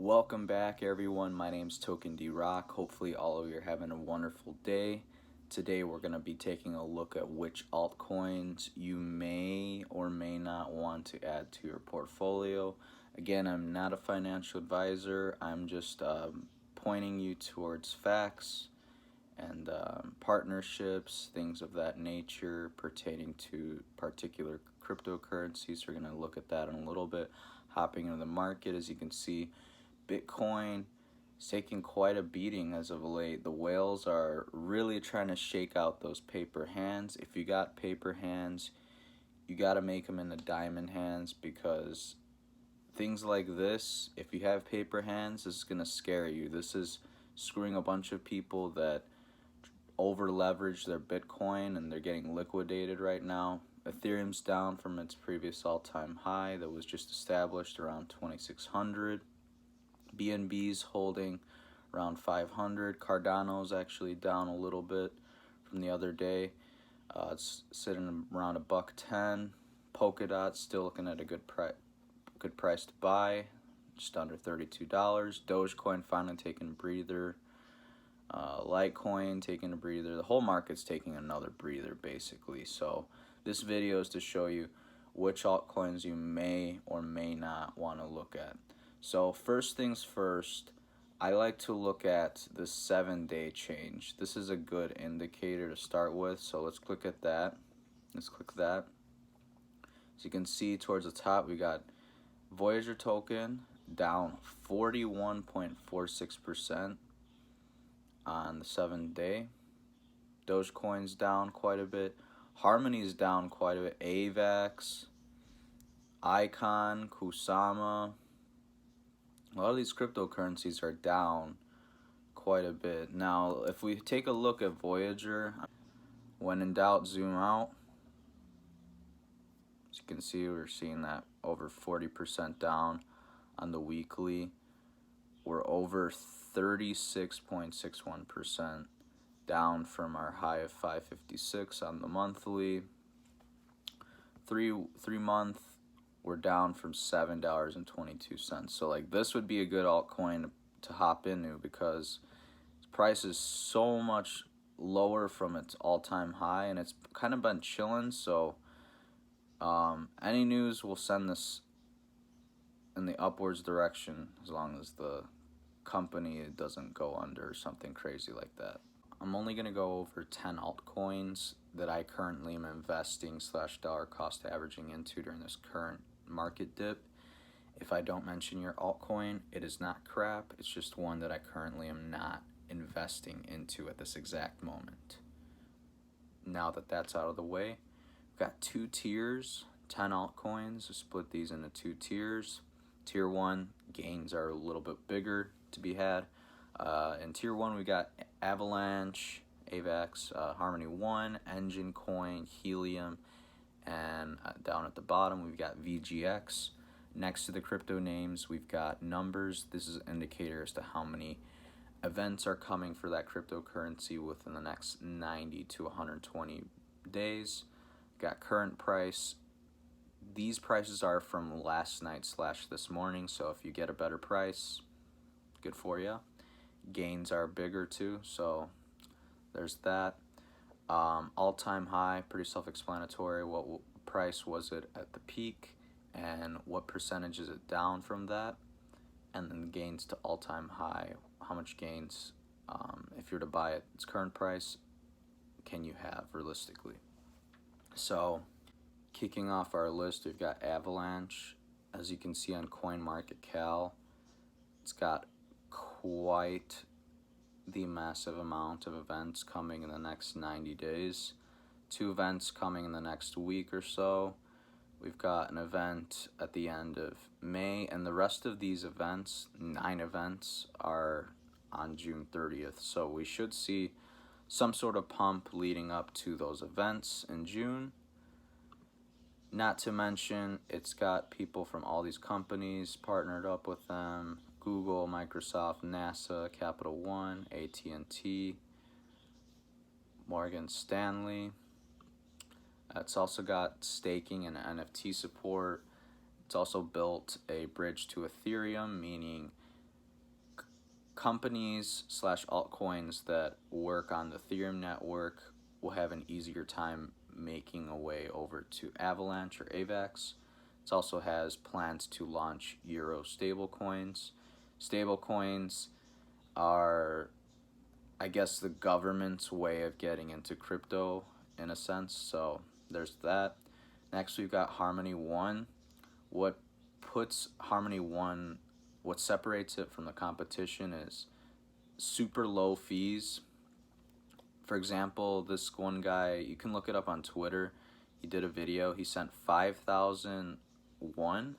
Welcome back, everyone. My name's Token D Rock. Hopefully, all of you are having a wonderful day. Today, we're going to be taking a look at which altcoins you may or may not want to add to your portfolio. Again, I'm not a financial advisor. I'm just pointing you towards facts and partnerships, things of that nature pertaining to particular cryptocurrencies. We're going to look at that in a little bit. Hopping into the market, as you can see, Bitcoin is taking quite a beating as of late. The whales are really trying to shake out those paper hands. If you got paper hands, you got to make them into diamond hands, because things like this, if you have paper hands, this is going to scare you. This is screwing a bunch of people that over leverage their Bitcoin, and they're getting liquidated right now. Ethereum's down from its previous all-time high that was just established around 2600. BNB's holding around 500. Cardano's actually down a little bit from the other day. It's sitting around $1.10. Polkadot's still looking at a good price to buy, just under $32. Dogecoin finally taking a breather. Litecoin taking a breather. The whole market's taking another breather, basically. So this video is to show you which altcoins you may or may not want to look at. So first things first, I like to look at the 7-day change. This is a good indicator to start with, so let's click at that. Let's click that. As you can see towards the top, we got Voyager token down 41.46% on the 7-day. Dogecoin's down quite a bit. Harmony's down quite a bit. AVAX, Icon, Kusama. A lot of these cryptocurrencies are down quite a bit. Now, if we take a look at Voyager, when in doubt, zoom out. As you can see, we're seeing that over 40% down on the weekly. We're over 36.61% down from our high of 556 on the monthly. Three month, we're down from $7.22. So like, this would be a good altcoin to hop into, because its price is so much lower from its all-time high, and it's kind of been chilling. So any news will send this in the upwards direction, as long as the company doesn't go under or something crazy like that. I'm only going to go over 10 altcoins that I currently am investing / dollar cost averaging into during this current market dip. If I don't mention your altcoin, it is not crap. It's just one that I currently am not investing into at this exact moment. Now that that's out of the way, we've got 2 tiers, 10 altcoins. I split these into 2 tiers. Tier 1 gains are a little bit bigger to be had. In Tier 1, we got Avalanche, AVAX, Harmony 1, Engine Coin, Helium, and down at the bottom, we've got VGX. Next to the crypto names, we've got numbers. This is an indicator as to how many events are coming for that cryptocurrency within the next 90 to 120 days. We've got current price. These prices are from last night / this morning, so if you get a better price, good for you. Gains are bigger too, so there's that. All-time high, pretty self-explanatory. What price was it at the peak, and what percentage is it down from that? And then gains to all-time high, how much gains, if you're to buy at its current price, can you have realistically? So kicking off our list, we've got Avalanche. As you can see on CoinMarketCal, it's got quite the massive amount of events coming in the next 90 days. 2 events coming in the next week or so. We've got an event at the end of May, and the rest of these events, 9 events, are on June 30th. So we should see some sort of pump leading up to those events in June. Not to mention, it's got people from all these companies partnered up with them. Google, Microsoft, NASA, Capital One, AT&T, Morgan Stanley. It's also got staking and NFT support. It's also built a bridge to Ethereum, meaning companies slash altcoins that work on the Ethereum network will have an easier time making a way over to Avalanche or AVAX. It also has plans to launch Euro stablecoins. Stablecoins are, I guess, the government's way of getting into crypto in a sense. So there's that. Next, we've got Harmony One. What puts Harmony One, what separates it from the competition is super low fees. For example, this one guy, you can look it up on Twitter. He did a video. He sent 5,001,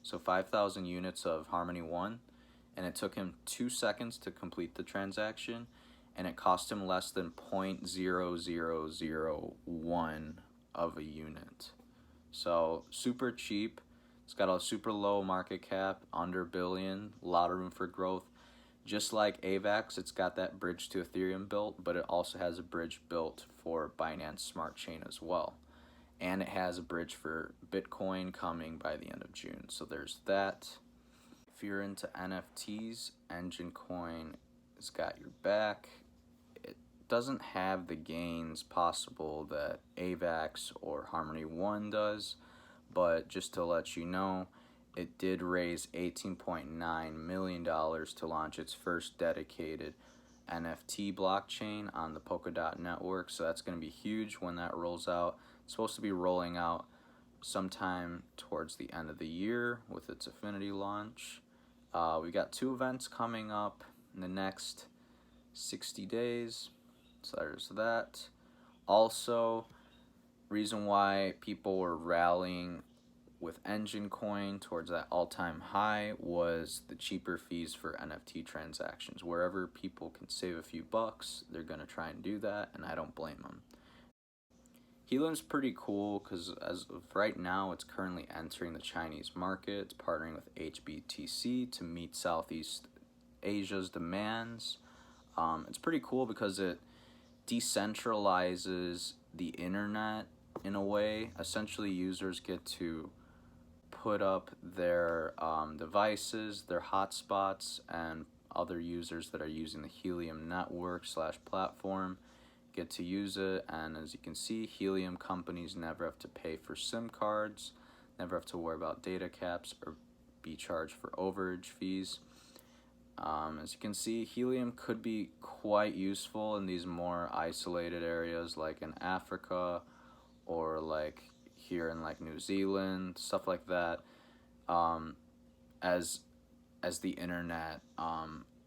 so 5,000 units of Harmony One, and it took him 2 seconds to complete the transaction, and it cost him less than 0.0001 of a unit. So super cheap. It's got a super low market cap, under $1 billion, a lot of room for growth. Just like AVAX, it's got that bridge to Ethereum built, but it also has a bridge built for Binance Smart Chain as well. And it has a bridge for Bitcoin coming by the end of June. So there's that. If you're into NFTs, Engine Coin has got your back. It doesn't have the gains possible that AVAX or Harmony One does, but just to let you know, it did raise $18.9 million to launch its first dedicated NFT blockchain on the Polkadot network. So that's going to be huge when that rolls out. It's supposed to be rolling out sometime towards the end of the year with its Affinity launch. We got 2 events coming up in the next 60 days. So there's that. Also, reason why people were rallying with Engine Coin towards that all-time high was the cheaper fees for NFT transactions. Wherever people can save a few bucks, they're going to try and do that, and I don't blame them. Helium's pretty cool because as of right now, it's currently entering the Chinese market. It's partnering with HBTC to meet Southeast Asia's demands. It's pretty cool because it decentralizes the internet in a way. Essentially, users get to put up their devices, their hotspots, and other users that are using the Helium network / platform get to use it. And as you can see, Helium companies never have to pay for SIM cards, never have to worry about data caps or be charged for overage fees. As you can see, Helium could be quite useful in these more isolated areas like in Africa or like here in like New Zealand, stuff like that, as the internet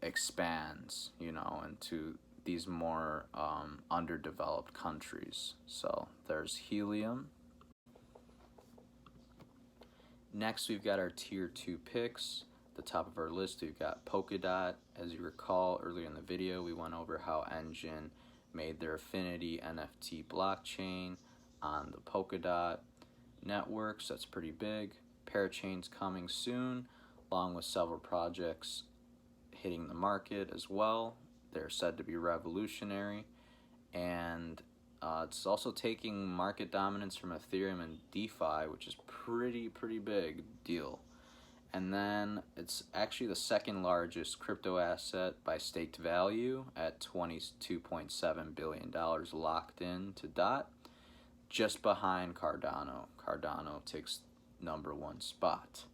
expands, into these more underdeveloped countries. So there's Helium. Next, we've got our tier 2 picks. At the top of our list, we've got Polkadot. As you recall, earlier in the video, we went over how Engine made their Affinity NFT blockchain on the Polkadot network, so that's pretty big. Parachain's coming soon, along with several projects hitting the market as well. They're said to be revolutionary, and it's also taking market dominance from Ethereum and DeFi, which is pretty big deal. And then it's actually the second largest crypto asset by staked value at $22.7 billion locked in to DOT, just behind Cardano. Cardano takes #1 spot.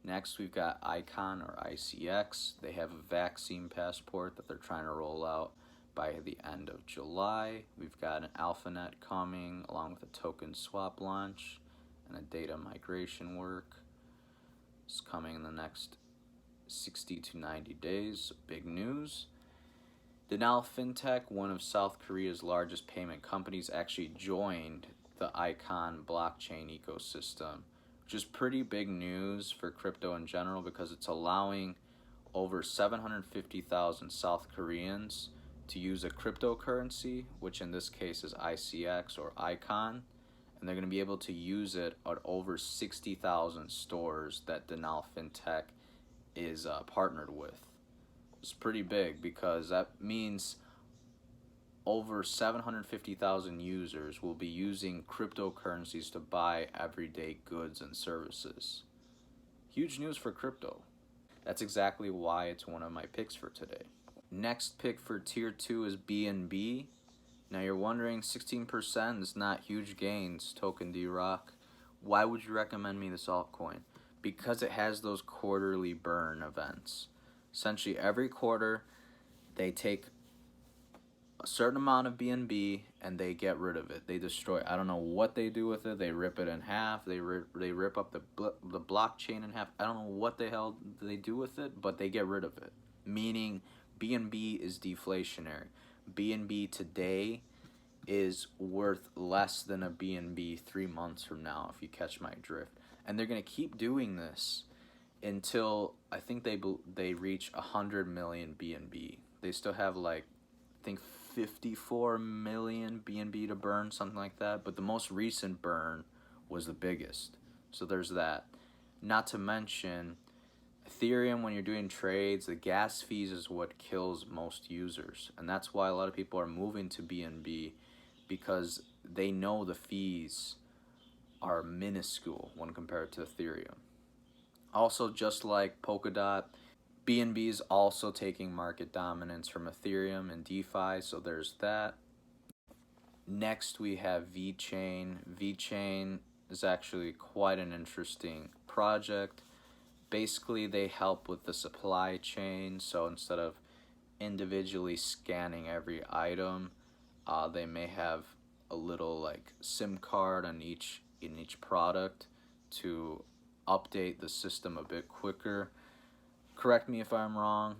Next, we've got Icon or ICX. They have a vaccine passport that they're trying to roll out by the end of July. We've got an AlphaNet coming, along with a token swap launch and a data migration work. It's coming in the next 60 to 90 days. Big news. Denal Fintech, one of South Korea's largest payment companies, actually joined the Icon blockchain ecosystem, which is pretty big news for crypto in general because it's allowing over 750,000 South Koreans to use a cryptocurrency, which in this case is ICX or Icon, and they're going to be able to use it at over 60,000 stores that Denal Fintech is partnered with. It's pretty big because that means over 750,000 users will be using cryptocurrencies to buy everyday goods and services. Huge news for crypto. That's exactly why it's one of my picks for today. Next pick for tier 2 is BNB. Now you're wondering, 16% is not huge gains, Token D-Rock. Why would you recommend me this altcoin? Because it has those quarterly burn events. Essentially every quarter they take a certain amount of BNB and they get rid of it. They destroy. I don't know what they do with it. They rip it in half. They rip up the blockchain in half. I don't know what the hell they do with it, but they get rid of it. Meaning BNB is deflationary. BNB today is worth less than a BNB 3 months from now, if you catch my drift. And they're gonna keep doing this until I think they reach 100 million BNB. They still have like, I think 54 million BNB to burn, something like that. But the most recent burn was the biggest. So there's that. Not to mention, Ethereum, when you're doing trades, the gas fees is what kills most users. And that's why a lot of people are moving to BNB, because they know the fees are minuscule when compared to Ethereum. Also, just like Polkadot, BNB is also taking market dominance from Ethereum and DeFi, so there's that. Next, we have VChain. VChain is actually quite an interesting project. Basically, they help with the supply chain, so instead of individually scanning every item, they may have a little like SIM card in each product to update the system a bit quicker. Correct me if I'm wrong.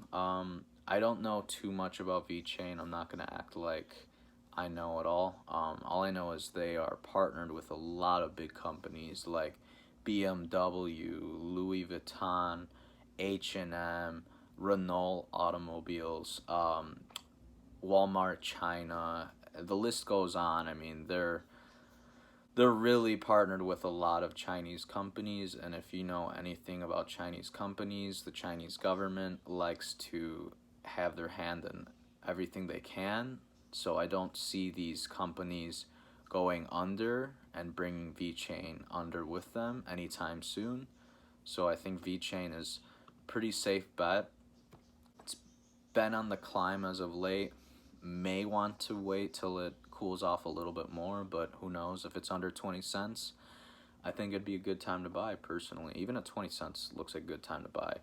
I don't know too much about VChain. I'm not going to act like I know it all. All I know is they are partnered with a lot of big companies like BMW, Louis Vuitton, H&M, Renault Automobiles, Walmart China. The list goes on. I mean, they're really partnered with a lot of Chinese companies, and if you know anything about Chinese companies, the Chinese government likes to have their hand in everything they can. So I don't see these companies going under and bringing VChain under with them anytime soon. So I think VChain is a pretty safe bet. It's been on the climb as of late. May want to wait till it cools off a little bit more, but who knows. If it's under 20 cents, I think it'd be a good time to buy personally. Even at 20 cents looks like a good time to buy,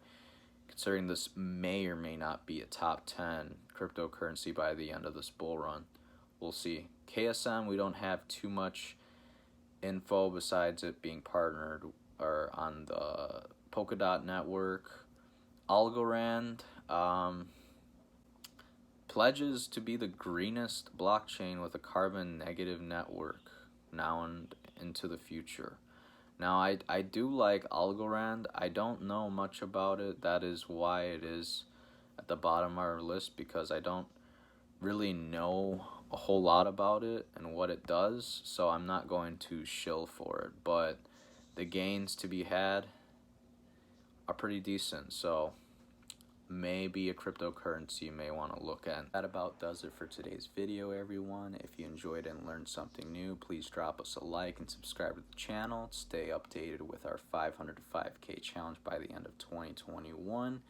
considering this may or may not be a top 10 cryptocurrency by the end of this bull run. We'll see. KSM, we don't have too much info besides it being partnered or on the Polkadot network. Algorand pledges to be the greenest blockchain with a carbon negative network now and into the future. Now, I do like Algorand. I don't know much about it. That is why it is at the bottom of our list, because I don't really know a whole lot about it and what it does, so I'm not going to shill for it. But the gains to be had are pretty decent, so maybe a cryptocurrency you may want to look at. That about does it for today's video, everyone. If you enjoyed and learned something new, please drop us a like and subscribe to the channel. Stay updated with our 500 to 5K challenge by the end of 2021.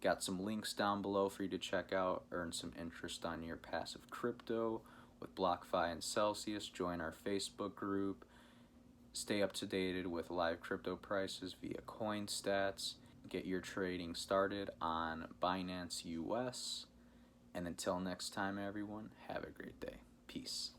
Got some links down below for you to check out. Earn some interest on your passive crypto with BlockFi and Celsius. Join our Facebook group. Stay up to date with live crypto prices via CoinStats. Get your trading started on Binance US. And until next time, everyone, have a great day. Peace.